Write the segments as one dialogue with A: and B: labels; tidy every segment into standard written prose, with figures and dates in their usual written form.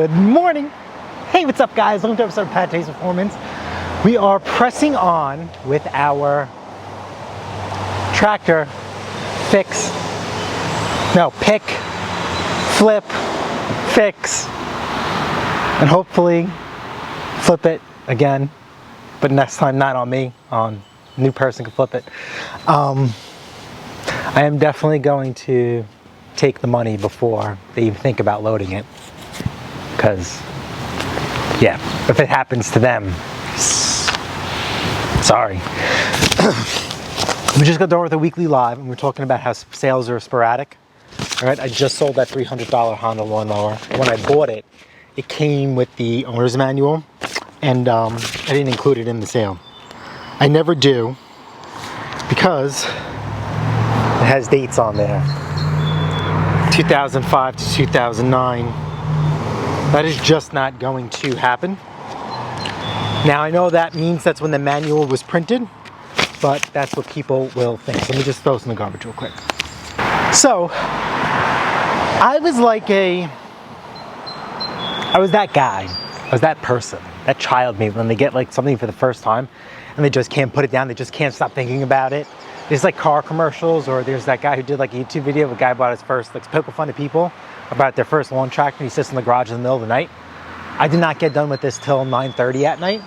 A: Good morning. Hey, what's up guys? Welcome to episode of PATTAY'S Performance. We are pressing on with our tractor pick, flip, fix, and hopefully flip it again, but next time not on me, on a new person can flip it. I am definitely going to take the money before they even think about loading it, because yeah, if it happens to them, sorry. We just got done with a weekly live and we're talking about how sales are sporadic. All right, I just sold that $300 Honda lawnmower. When I bought it, it came with the owner's manual, and I didn't include it in the sale. I never do, because it has dates on there. 2005 to 2009. That is just not going to happen. Now I know that means that's when the manual was printed, but that's what people will think. So let me just throw this in the garbage real quick. So I was that guy. I was that person, that child maybe, when they get like something for the first time and they just can't put it down, they just can't stop thinking about it. There's like car commercials, or there's that guy who did like a YouTube video of a guy bought his first, like poking fun of people about their first lawn tractor. He sits in the garage in the middle of the night. I did not get done with this till 9:30 at night.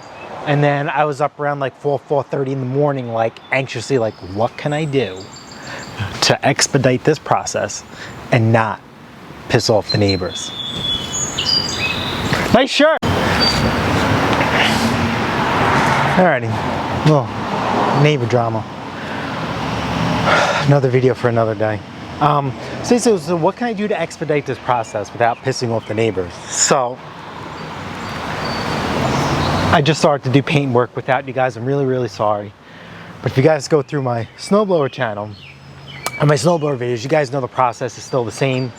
A: And then I was up around like 4:30 in the morning, like anxiously like, what can I do to expedite this process and not piss off the neighbors? Nice shirt. Alrighty, little neighbor drama. Another video for another day. So what can I do to expedite this process without pissing off the neighbors? So I just started to do paint work without you guys. I'm really sorry. But if you guys go through my snowblower channel and my snowblower videos, you guys know the process is still the same.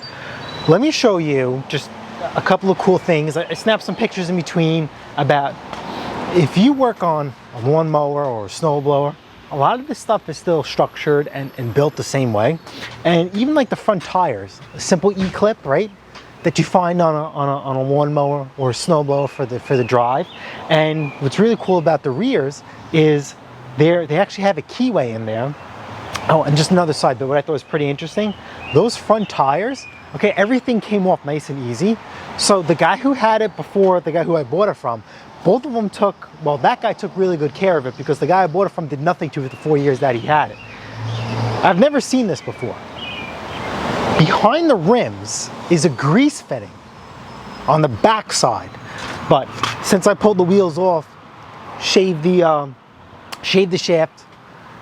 A: Let me show you just a couple of cool things. I snapped some pictures in between about if you work on a lawnmower or a snowblower, a lot of this stuff is still structured and built the same way. And even like the front tires, a simple E-clip, right? That you find on a lawnmower or a snowblower for the drive. And what's really cool about the rears is they actually have a keyway in there. Oh, and just another side, but what I thought was pretty interesting, those front tires, okay, everything came off nice and easy. So the guy who had it before, the guy who I bought it from, both of them took, well, that guy took really good care of it, because the guy I bought it from did nothing to it the 4 years that he had it. I've never seen this before. Behind the rims is a grease fitting on the back side. But since I pulled the wheels off, shaved the shaft,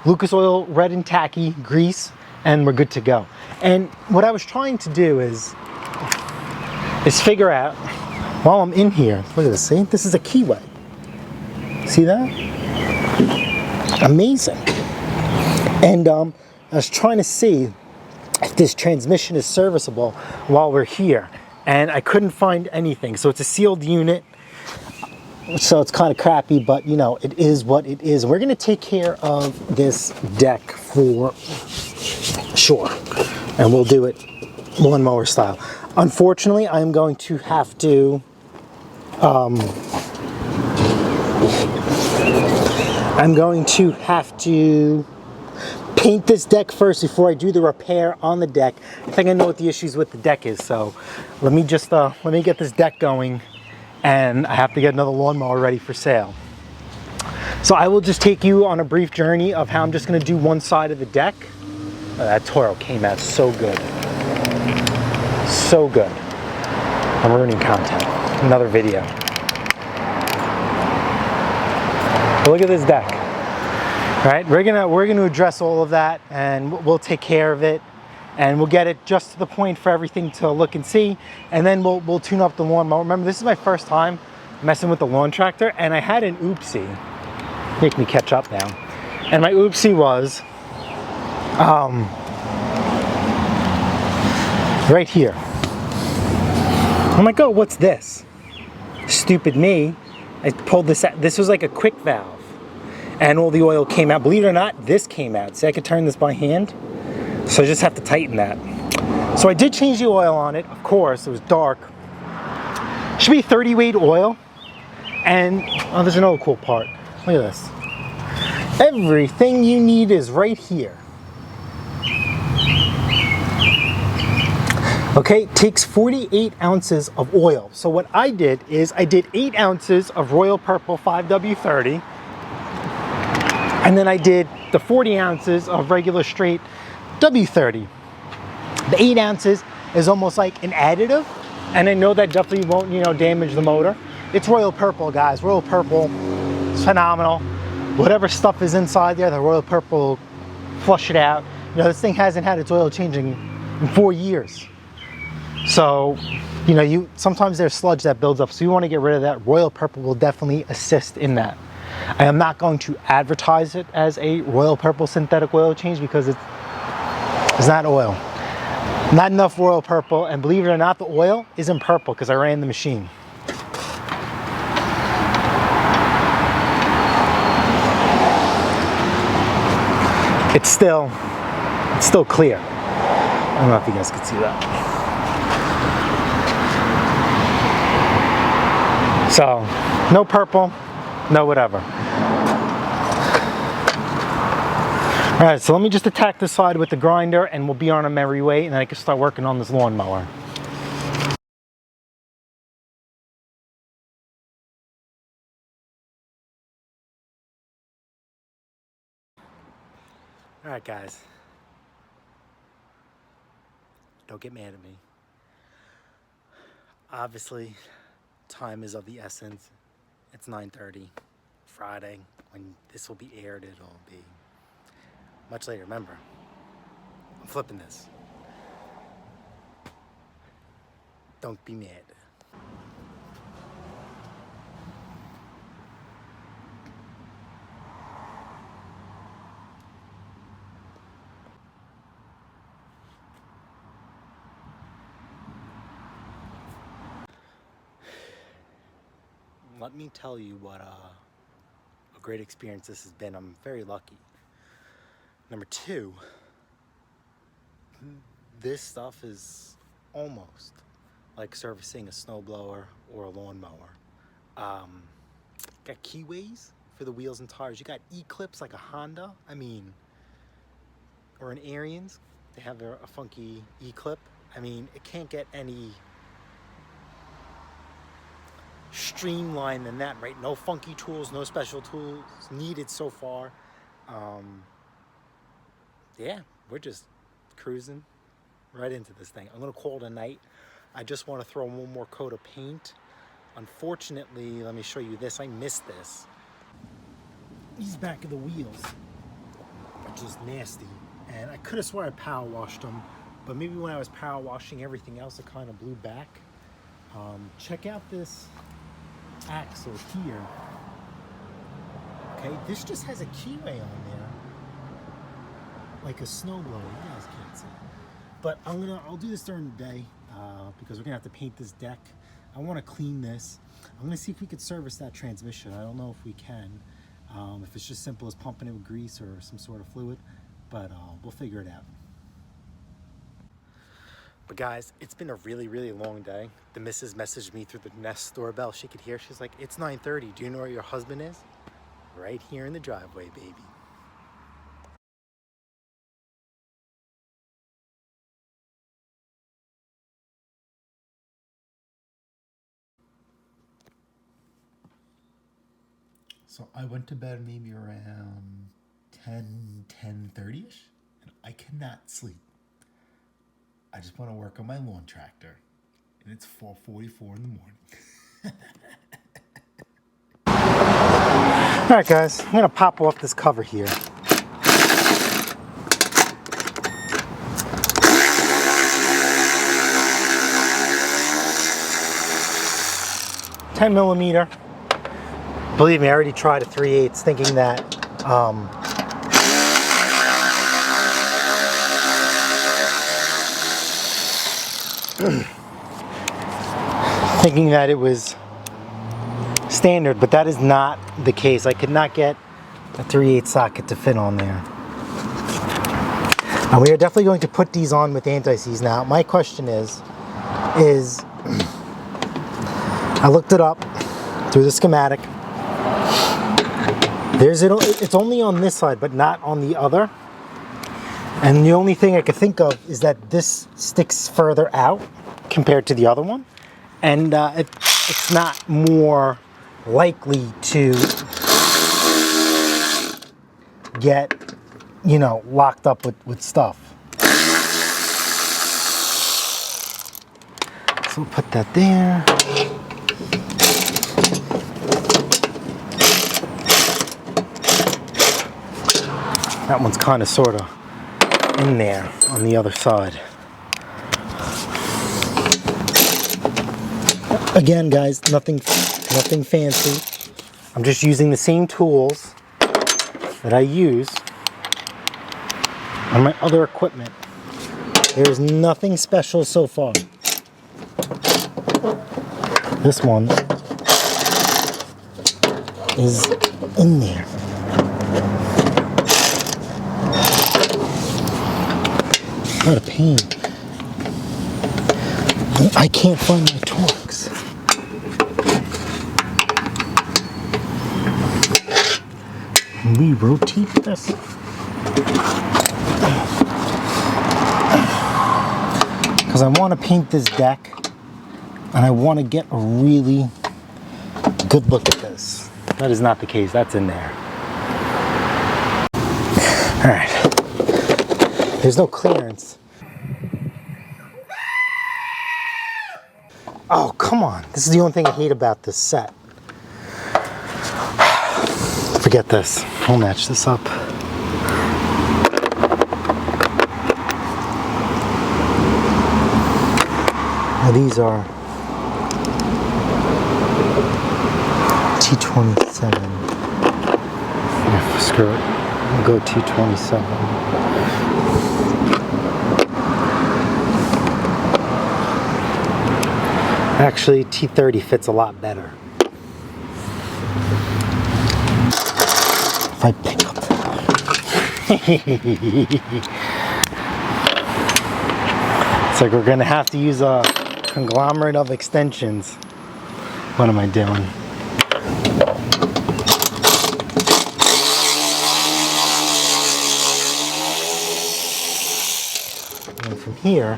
A: Lucas Oil red and tacky grease, and we're good to go. And what I was trying to do is figure out, while I'm in here, look at this, see? This is a keyway. See that? Amazing. And I was trying to see if this transmission is serviceable while we're here. And I couldn't find anything. So it's a sealed unit. So it's kind of crappy, but you know, it is what it is. We're gonna take care of this deck for sure. And we'll do it lawnmower style. Unfortunately, I'm going to have to paint this deck first before I do the repair on the deck. I think I know what the issues with the deck is, so let me get this deck going, and I have to get another lawnmower ready for sale. So I will just take you on a brief journey of how I'm just gonna do one side of the deck. Oh, that Toro came out so good. So good. I'm ruining content. Another video. But look at this deck. All right, we're gonna address all of that, and we'll take care of it, and we'll get it just to the point for everything to look and see, and then we'll tune up the lawnmower. Remember, this is my first time messing with the lawn tractor, and I had an oopsie. Make me catch up now. And my oopsie was right here. I'm like, oh, what's this? Stupid me. I pulled this out. This was like a quick valve, and all the oil came out. Believe it or not, this came out. See, I could turn this by hand, so I just have to tighten that. So I did change the oil on it, of course. It was dark. Should be 30 weight oil. And oh, there's another cool part. Look at this. Everything you need is right here. Okay, it takes 48 ounces of oil. So what I did is I did 8 ounces of Royal Purple 5W30. And then I did the 40 ounces of regular straight W30. The 8 ounces is almost like an additive. And I know that definitely won't, you know, damage the motor. It's Royal Purple, guys. Royal Purple is phenomenal. Whatever stuff is inside there, the Royal Purple will flush it out. You know, this thing hasn't had its oil changing in 4 years. So, you know, sometimes there's sludge that builds up, so you want to get rid of that. Royal Purple will definitely assist in that. I am not going to advertise it as a Royal Purple synthetic oil change because it's not oil. Not enough Royal Purple, and believe it or not, the oil isn't purple because I ran the machine. It's still clear. I don't know if you guys can see that. So, no purple, no whatever. All right, so let me just attack this side with the grinder and we'll be on our merry way, and then I can start working on this lawnmower. All right, guys. Don't get mad at me. Obviously, time is of the essence. It's 9:30 Friday. When this will be aired, it'll be much later. Remember, I'm flipping this. Don't be mad. Let me tell you what a great experience this has been. I'm very lucky. Number two, this stuff is almost like servicing a snowblower or a lawnmower. Got keyways for the wheels and tires. You got E-clips like a Honda, or an Ariens. They have a funky E-clip. I mean, it can't get any streamlined than that, right? No funky tools, no special tools needed so far. Yeah, we're just cruising right into this thing. I'm gonna call it a night. I just want to throw one more coat of paint. Unfortunately, let me show you this. I missed this. These back of the wheels are just nasty, and I could have sworn I power washed them, but maybe when I was power washing everything else, it kind of blew back. Check out this axle here. Okay, this just has a keyway on there, like a snowblower. You guys can't see, but I'll do this during the day because we're gonna have to paint this deck. I want to clean this. I'm gonna see if we could service that transmission. I don't know if we can. If it's just simple as pumping it with grease or some sort of fluid, but we'll figure it out. But guys, it's been a really, really long day. The missus messaged me through the Nest doorbell. She could hear. She's like, "It's 9:30. Do you know where your husband is?" Right here in the driveway, baby. So I went to bed maybe around 10:30ish, and I cannot sleep. I just want to work on my lawn tractor, and it's 4:44 in the morning. All right, guys, I'm gonna pop off this cover here. $10mm. Believe me, I already tried a 3/8 thinking that thinking that it was standard, but that is not the case. I could not get a 3/8 socket to fit on there. And we are definitely going to put these on with anti-seize now. My question is I looked it up through the schematic. It's only on this side, but not on the other. And the only thing I could think of is that this sticks further out compared to the other one. And it's not more likely to get, you know, locked up with stuff. So we'll put that there. That one's kind of sort of in there on the other side. Again, guys, nothing fancy. I'm just using the same tools that I use on my other equipment. There's nothing special so far. This one is in there. What a pain. I can't find my Torx. Can we rotate this? Because I want to paint this deck and I want to get a really good look at this. That is not the case. That's in there. All right. There's no clearance. Oh, come on. This is the only thing I hate about this set. Forget this. I'll match this up. Now these are T27. Yeah, screw it. I'll go T27. Actually, T30 fits a lot better. If I pick up. It's like we're gonna have to use a conglomerate of extensions. What am I doing? And from here,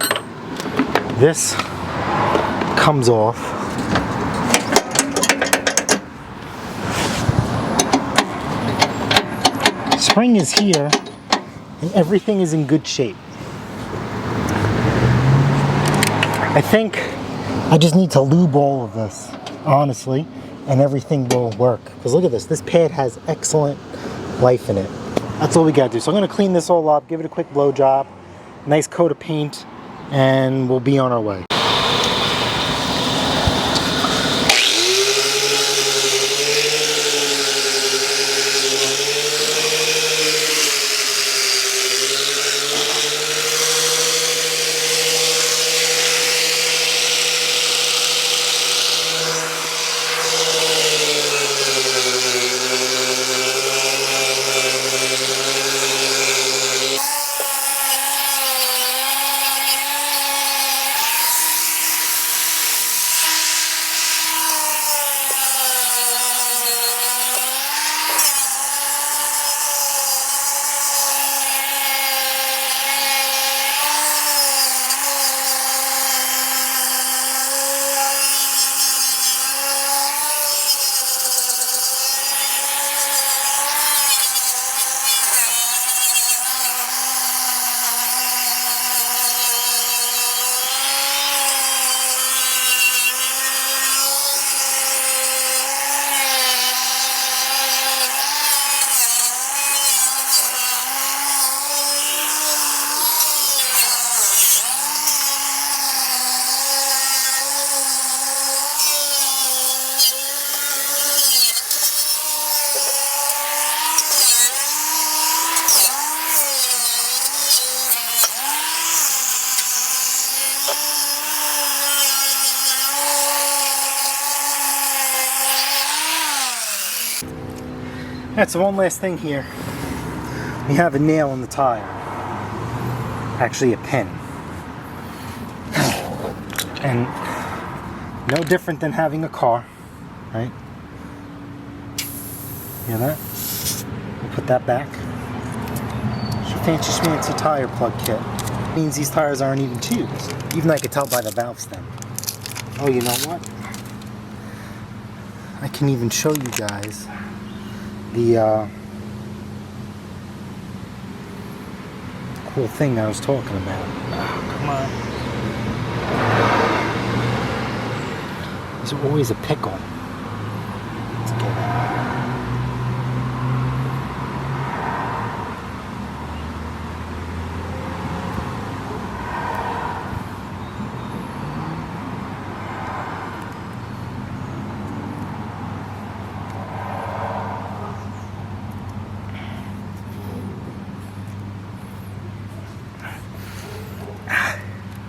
A: this comes off. Spring is here and everything is in good shape. I think I just need to lube all of this, honestly, and everything will work. Because look at this, this pad has excellent life in it. That's all we gotta do. So I'm gonna clean this all up, give it a quick blow job, nice coat of paint, and we'll be on our way. That's one last thing here. We have a nail in the tire. Actually a pin. And No different than having a car, right? Hear that? We'll put that back. It's a fancy schmancy tire plug kit. Means these tires aren't even tubes. Even I could tell by the valve stem. Oh, you know what? I can even show you guys the cool thing I was talking about. Oh, come on. There's always a pickle. Let's get it.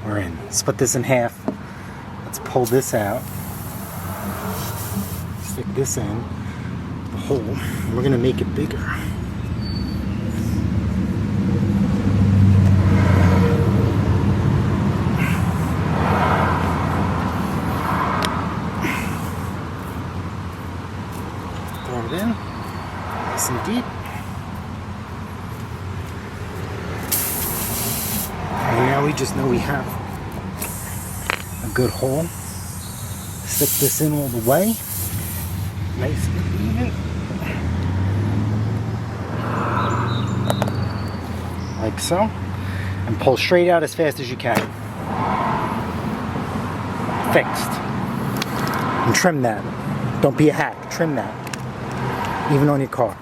A: We're in. Split this in half. Let's pull this out. Stick this in the hole. We're going to make it bigger. Throw it in. Nice and deep. And now we just know we have a good hole. Stick this in all the way. Nice and even. Like so. And pull straight out as fast as you can. Fixed. And trim that. Don't be a hack. Trim that. Even on your car.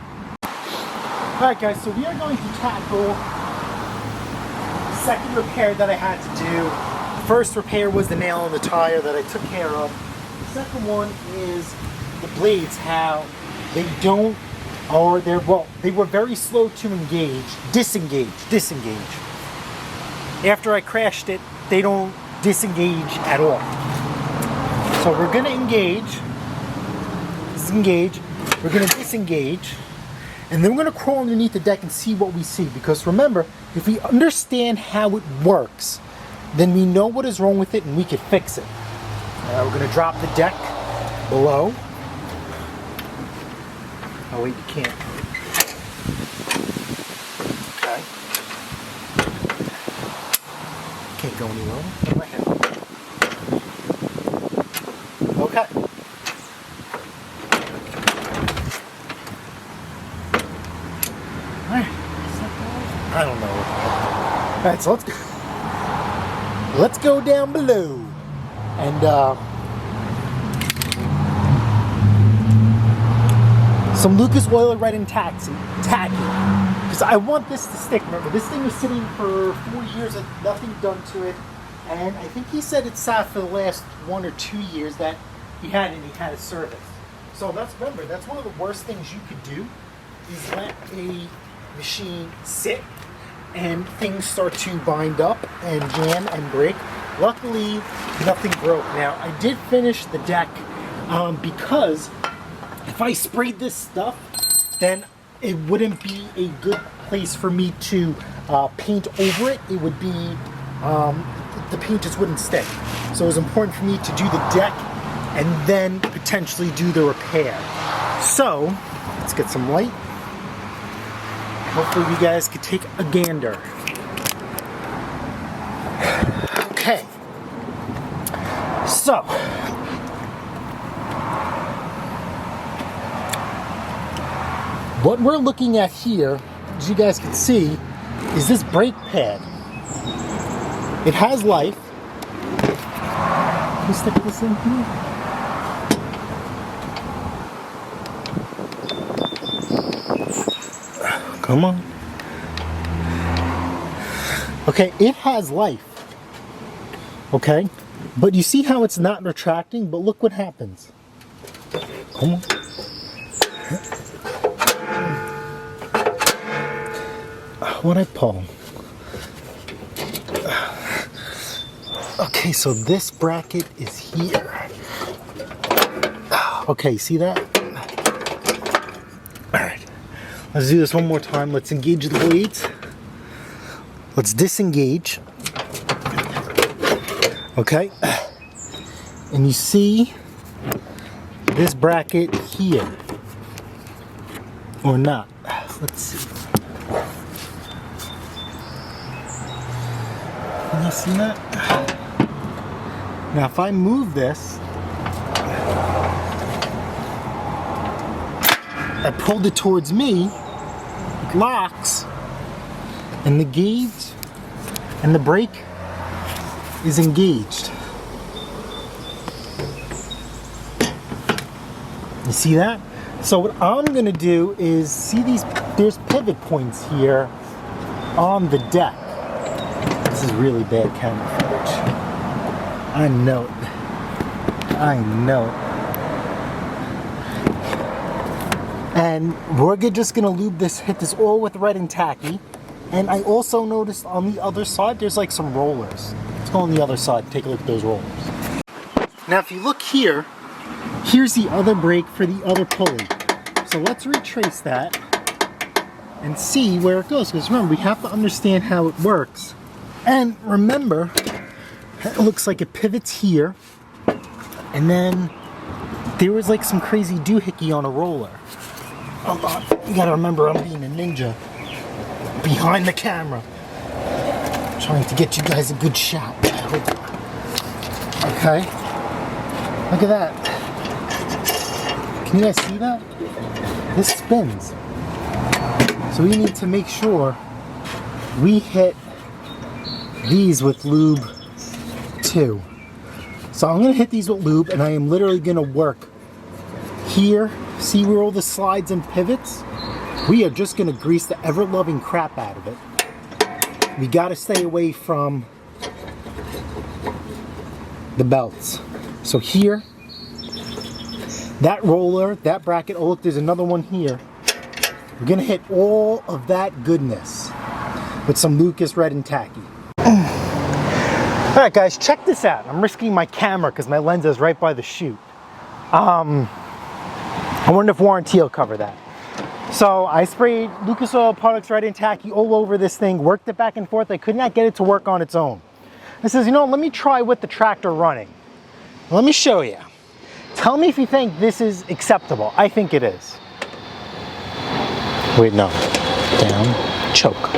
A: Alright guys, so we are going to tackle second repair that I had to do. The first repair was the nail in the tire that I took care of. The second one is the blades, how they don't, or they're, well, they were very slow to disengage. After I crashed it, they don't disengage at all. So we're gonna disengage, we're gonna disengage, and then we're going to crawl underneath the deck and see what we see. Because remember, if we understand how it works, then we know what is wrong with it and we can fix it. We're going to drop the deck below. Oh wait, you can't. Okay. Can't go any lower. Go ahead. Okay. I don't know. Alright, so let's go down below and some Lucas oil red and tacky, because I want this to stick. Remember, this thing was sitting for 4 years and nothing done to it, and I think he said it sat for the last 1 or 2 years that he had a service. So remember, that's one of the worst things you could do, is let a machine sit and things start to bind up and jam and break. Luckily, nothing broke. Now, I did finish the deck because if I sprayed this stuff, then it wouldn't be a good place for me to paint over it. It would be, the paint just wouldn't stick. So it was important for me to do the deck and then potentially do the repair. So, let's get some light. Hopefully you guys could take a gander. Okay. So. What we're looking at here, as you guys can see, is this brake pad. It has life. Can you stick this in here? Come on. Okay, it has life. Okay, but you see how it's not retracting? But look what happens. Come on. What'd I pull? Okay, so this bracket is here. Okay, see that? Alright. Let's do this one more time. Let's engage the blades. Let's disengage. Okay. And you see this bracket here, or not. Let's see. Can you see that? Now if I move this, I pulled it towards me, it locks, and the gauge and the brake is engaged. You see that? So what I'm gonna do is, see these, there's pivot points here on the deck. This is really bad camera footage. I know it. I know it. And we're just gonna lube this, hit this all with red and tacky. And I also noticed on the other side, there's like some rollers. Let's go on the other side, take a look at those rollers. Now if you look here, here's the other brake for the other pulley. So let's retrace that and see where it goes. Because remember, we have to understand how it works. And remember, it looks like it pivots here. And then there was like some crazy doohickey on a roller. Hold on, you gotta remember I'm being a ninja behind the camera. Trying to get you guys a good shot. Okay, look at that. Can you guys see that? This spins. So we need to make sure we hit these with lube too. So I'm gonna hit these with lube, and I am literally gonna work here. See where all the slides and pivots? We are just gonna grease the ever-loving crap out of it. We gotta stay away from the belts. So here, that roller, that bracket, oh look, there's another one here. We're gonna hit all of that goodness with some Lucas Red and Tacky. All right guys, check this out. I'm risking my camera because my lens is right by the chute. I wonder if warranty will cover that. So I sprayed Lucas Oil Products Red and Tacky all over this thing, worked it back and forth. I could not get it to work on its own. I says, you know, let me try with the tractor running. Let me show you. Tell me if you think this is acceptable. I think it is. Wait, no. Down. Choke.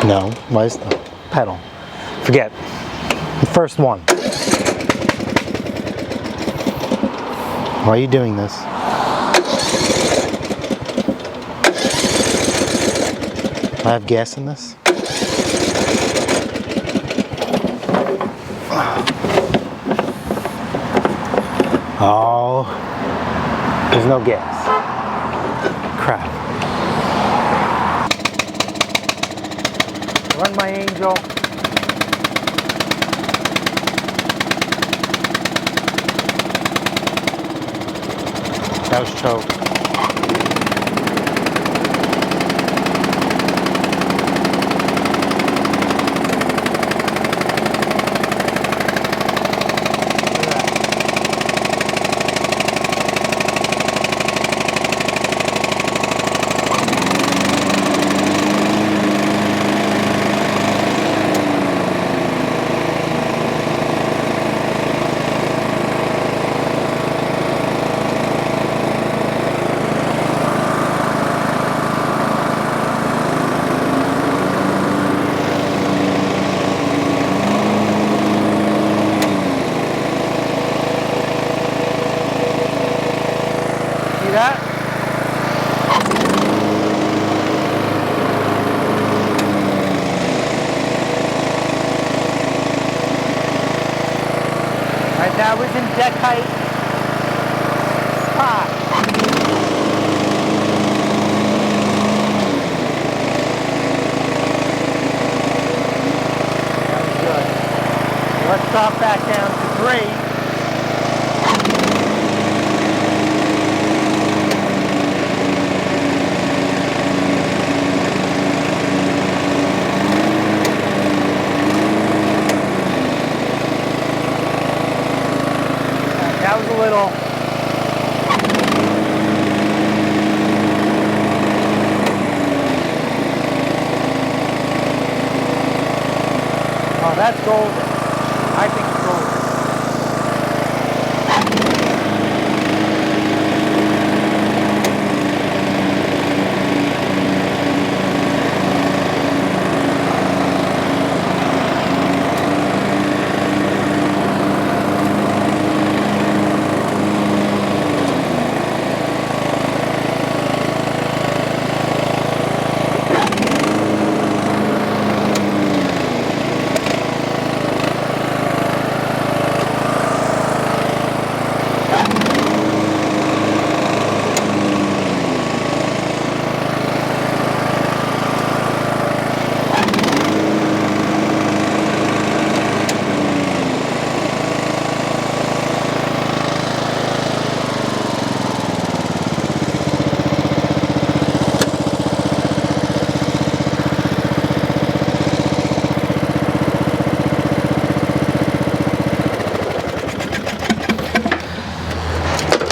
A: No. Why is the pedal? Forget. The first one. Why are you doing this? Do I have gas in this? Oh, there's no gas. Crap. Run, my angel. That was choke. That? Alright, that was in deck height. High. That was good. Let's drop back down to 3. That was a little. Oh, that's golden. I think it's golden.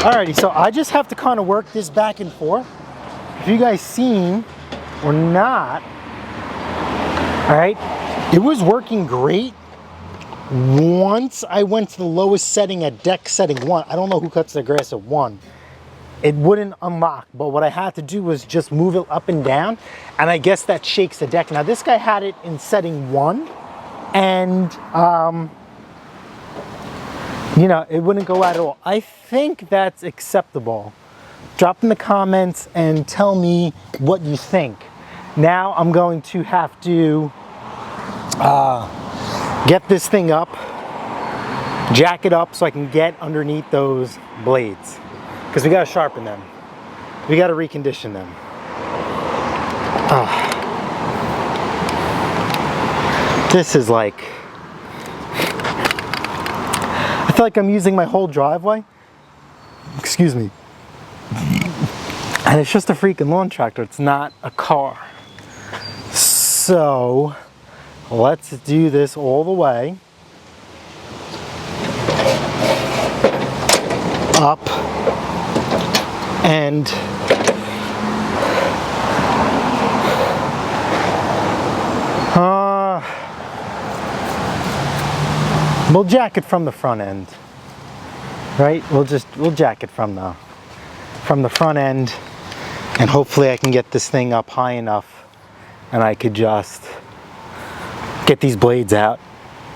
A: Alrighty, so I just have to kind of work this back and forth. If you guys seen or not, all right, it was working great once I went to the lowest setting at deck setting 1. I don't know who cuts their grass at 1. It wouldn't unlock, but what I had to do was just move it up and down, and I guess that shakes the deck. Now this guy had it in setting 1, and you know, it wouldn't go out at all. I think that's acceptable. Drop in the comments and tell me what you think. Now I'm going to have to get this thing up, jack it up so I can get underneath those blades, because we got to sharpen them. We got to recondition them. This is like, I feel like I'm using my whole driveway. Excuse me. And it's just a freaking lawn tractor. It's not a car. So let's do this all the way up and we'll jack it from the front end, right? We'll jack it from the front end, and hopefully I can get this thing up high enough and I could just get these blades out,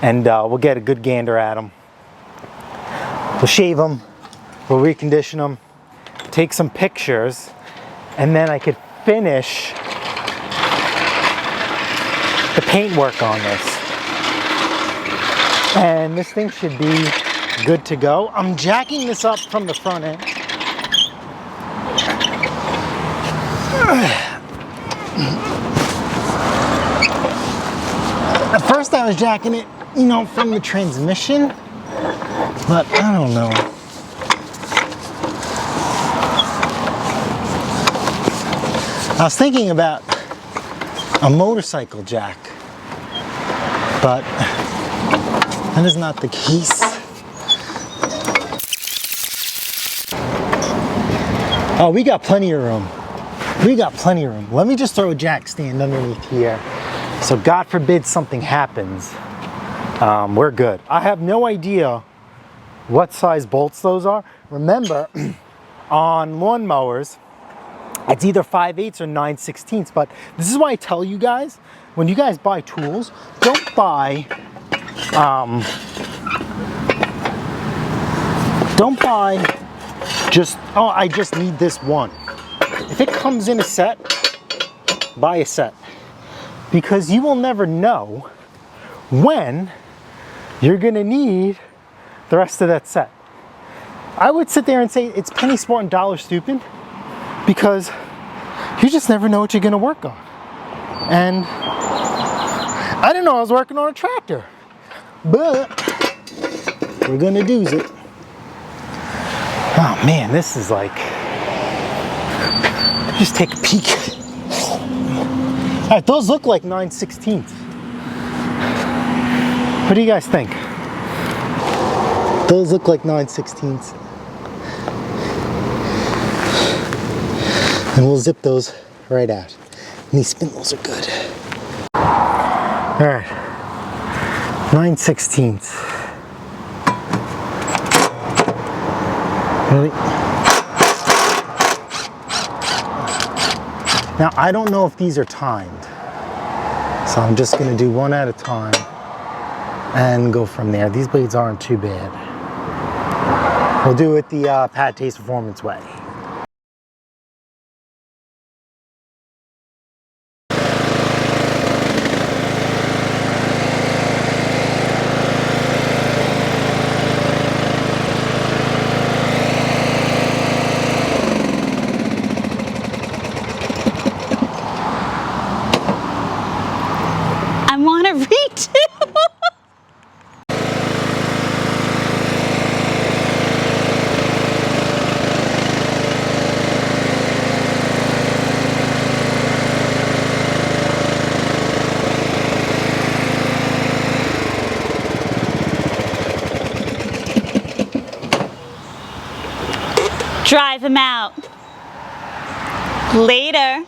A: and we'll get a good gander at them. We'll shave them, we'll recondition them, take some pictures, and then I could finish the paint work on this. And this thing should be good to go. I'm jacking this up from the front end. At first I was jacking it, you know, from the transmission, but I don't know. I was thinking about a motorcycle jack, but that is not the case. Oh, we got plenty of room. We got plenty of room. Let me just throw a jack stand underneath here, so God forbid something happens. We're good. I have no idea what size bolts those are. Remember, on lawn mowers, it's either 5/8 or 9/16. But this is why I tell you guys, when you guys buy tools, don't buy just, oh, I just need this one. If it comes in a set, buy a set, because you will never know when you're gonna need the rest of that set. I would sit there and say it's penny smart and dollar stupid, because you just never know what you're gonna work on. And I didn't know I was working on a tractor, but we're gonna do it. Oh man, this is like, just take a peek. All right, those look like 9/16. What do you guys think? Those look like 9/16. And we'll zip those right out. And these spindles are good. All right, 9/16. Really? Now, I don't know if these are timed, so I'm just gonna do one at a time and go from there. These blades aren't too bad. We'll do it the PATTAY'S Performance way.
B: Drive him out. Later.